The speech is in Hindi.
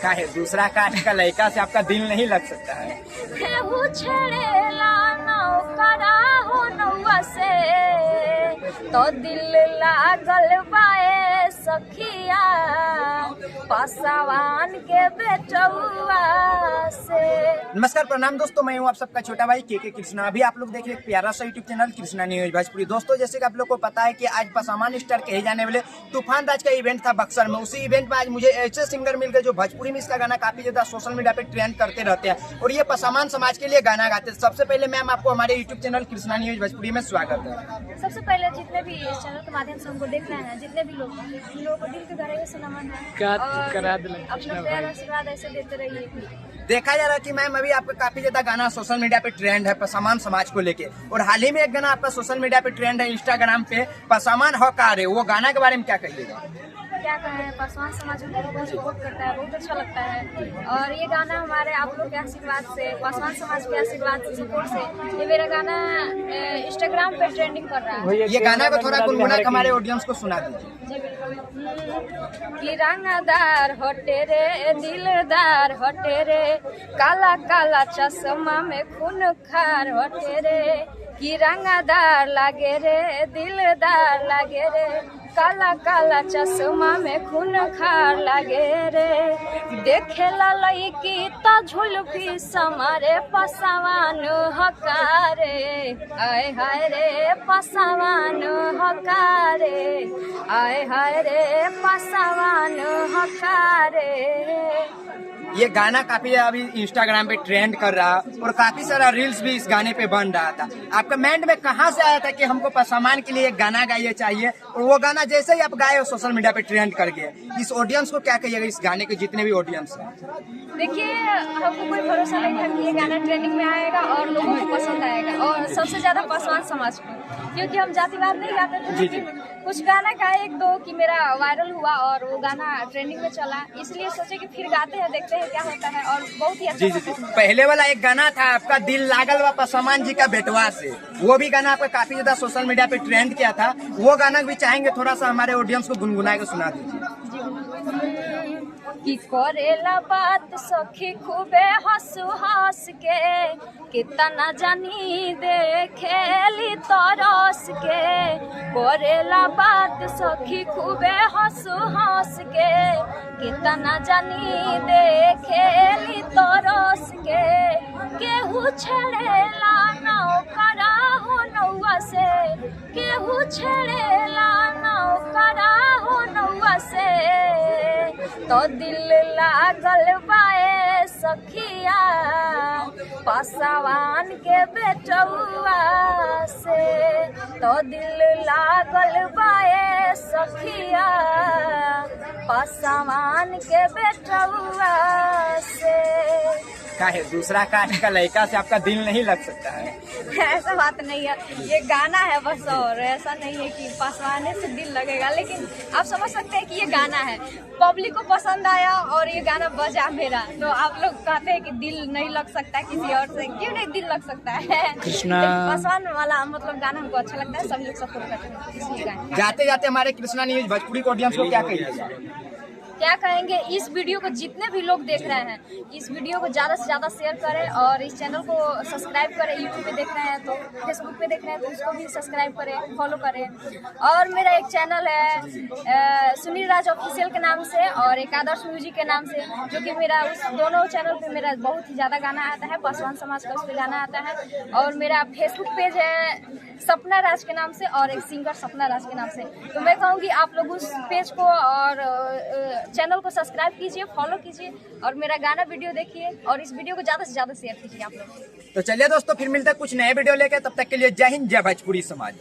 का है दूसरा कास्ट का लड़का से आपका दिल नहीं लग सकता है। तो दिल लागल बाए सखिया पासवान के बेटुआ से। नमस्कार प्रणाम दोस्तों, मैं हूं आप सबका छोटा भाई के कृष्णा। अभी आप लोग देख रहे एक प्यारा सा YouTube channel Krishna news Bhojpuri. दोस्तों जैसे कि आप लोग को पता है कि आज पासवान स्टार कहे जाने वाले तूफान राज का इवेंट था बक्सर में। उसी इवेंट में आज मुझे ऐसे सिंगर मिल गए जो भोजपुरी में इसका गाना काफी ज्यादा सोशल मीडिया पे ट्रेंड करते रहते हैं और ये पासवान समाज के लिए गाना गाते हैं। सबसे पहले मैम आपको हमारे YouTube channel Krishna news Bhojpuri में स्वागत है। सबसे पहले जितने भी इस चैनल के माध्यम से हमको देख रहे हैं, जितने भी लोग उन लोगों को दिल के गहराई से नमन है और अपना प्यार आशीर्वाद ऐसे देते रहिए। देखा जा रहा है कि मैम अभी आपका काफी ज्यादा गाना सोशल मीडिया पे ट्रेंड है पासवान समाज को लेके, और हाल ही में एक गाना आपका सोशल मीडिया पे ट्रेंड है इंस्टाग्राम पे, पासवान हकार है। वो गाना के बारे में क्या कहिएगा? क्या कहें, पासवान समाज को बहुत सपोर्ट करता है, बहुत अच्छा लगता है। और ये गाना हमारे आप लोग के आशीर्वाद से, पासवान समाज के आशीर्वाद से, सपोर्ट से ये मेरा गाना इंस्टाग्राम पे ट्रेंडिंग कर रहा है। ये गाना को थोड़ा गुनगुना के हमारे ऑडियंस को सुना दीजिए। जी बिल्कुल। कि रंगदार हटे रे, दिलदार हटे रे, काला काला चश्मा में खून खार हटे रे। कि रंगदार लागे रे, दिलदार लागे रे, काला काला चश्मा में खून खार लागे रे। देखे ला लईकी ता झुलफी समारे पासवान हकारे, आय हाय रे पासवान हकारे, आय हाय रे पासवान हकारे। ये गाना काफी अभी इंस्टाग्राम पे ट्रेंड कर रहा और काफी सारा रील्स भी इस गाने पे बन रहा था। आपका माइंड में कहाँ से आया था कि हमको पासवान के लिए एक गाना गाइए चाहिए, और वो गाना जैसे ही आप गाए सोशल मीडिया पे ट्रेंड कर गए? इस ऑडियंस को क्या कहिएगा, इस गाने के जितने भी ऑडियंस हैं? देखिए, हमको कोई भरोसा नहीं था कि ये गाना ट्रेंडिंग में आएगा और लोगों को पसंद आएगा, और सबसे ज्यादा पासवान समाज को, क्योंकि हम जातिवाद नहीं गाते थे। लेकिन कुछ गाना गाए एक दो कि मेरा वायरल हुआ और वो गाना ट्रेंडिंग में चला, इसलिए सोचे कि फिर गाते हैं, देखते हैं क्या होता है, और बहुत ही अच्छा। जी। पहले वाला एक गाना था आपका दिल लागल वा पासवान जी का बेटवा से, वो भी गाना आपका काफी ज्यादा सोशल मीडिया पे ट्रेंड किया था। वो गाना भी चाहेंगे थोड़ा सा हमारे ऑडियंस को गुनगुना के सुना दीजिए। कि करेला बात सखी खूबे हंसू हंस के, कितना जानी देखेली तरस के। करेला बात सखी खूबे हंसू हंस के, कितना जानी देखेली तरस के। केहू छेड़ेला नौकरा हो नौआ से, केहू छेड़ेला नौकरा हो नौआ से। तो दिल लागल बाए सखिया पासवान के बेटुआ से। तो दिल लागल बाए सखिया पासवान के बेटुआ से। का है दूसरा कास्ट का लड़का से आपका दिल नहीं लग सकता है? ऐसा बात नहीं है, ये गाना है बस, और ऐसा नहीं है कि पासवाने से दिल लगेगा। लेकिन आप समझ सकते हैं कि ये गाना है, पब्लिक को पसंद आया और ये गाना बजा मेरा, तो आप लोग कहते हैं कि दिल नहीं लग सकता किसी और से। क्यों नहीं दिल लग सकता है? कृष्णा पासवान वाला मतलब गाना हमको अच्छा लगता है, सब लोग सपोर्ट करते हैं, इसलिए गाना। जाते जाते हमारे कृष्णा न्यूज भोजपुरी के ऑडियंस को क्या कहिएगा? क्या कहेंगे, इस वीडियो को जितने भी लोग देख रहे हैं, इस वीडियो को ज़्यादा से ज़्यादा शेयर करें और इस चैनल को सब्सक्राइब करें। यूट्यूब पे देख रहे हैं तो, फेसबुक पे देख रहे हैं तो उसको भी सब्सक्राइब करें, फॉलो करें। और मेरा एक चैनल है सुनील राज ऑफिशियल के नाम से और एक आदर्श म्यूजिक के नाम से, जो कि मेरा उस दोनों चैनल पे मेरा बहुत ही ज़्यादा गाना आता है, पासवान समाज का उस पर गाना आता है। और मेरा फेसबुक पेज है सपना राज के नाम से और एक सिंगर सपना राज के नाम से। तो मैं कहूँगी आप लोग उस पेज को और चैनल को सब्सक्राइब कीजिए, फॉलो कीजिए और मेरा गाना वीडियो देखिए और इस वीडियो को ज़्यादा से ज़्यादा शेयर कीजिए आप लोग। तो चलिए दोस्तों, फिर मिलते हैं कुछ नए वीडियो लेके, तब तक के लिए जय हिंद, जय भोजपुरी समाज।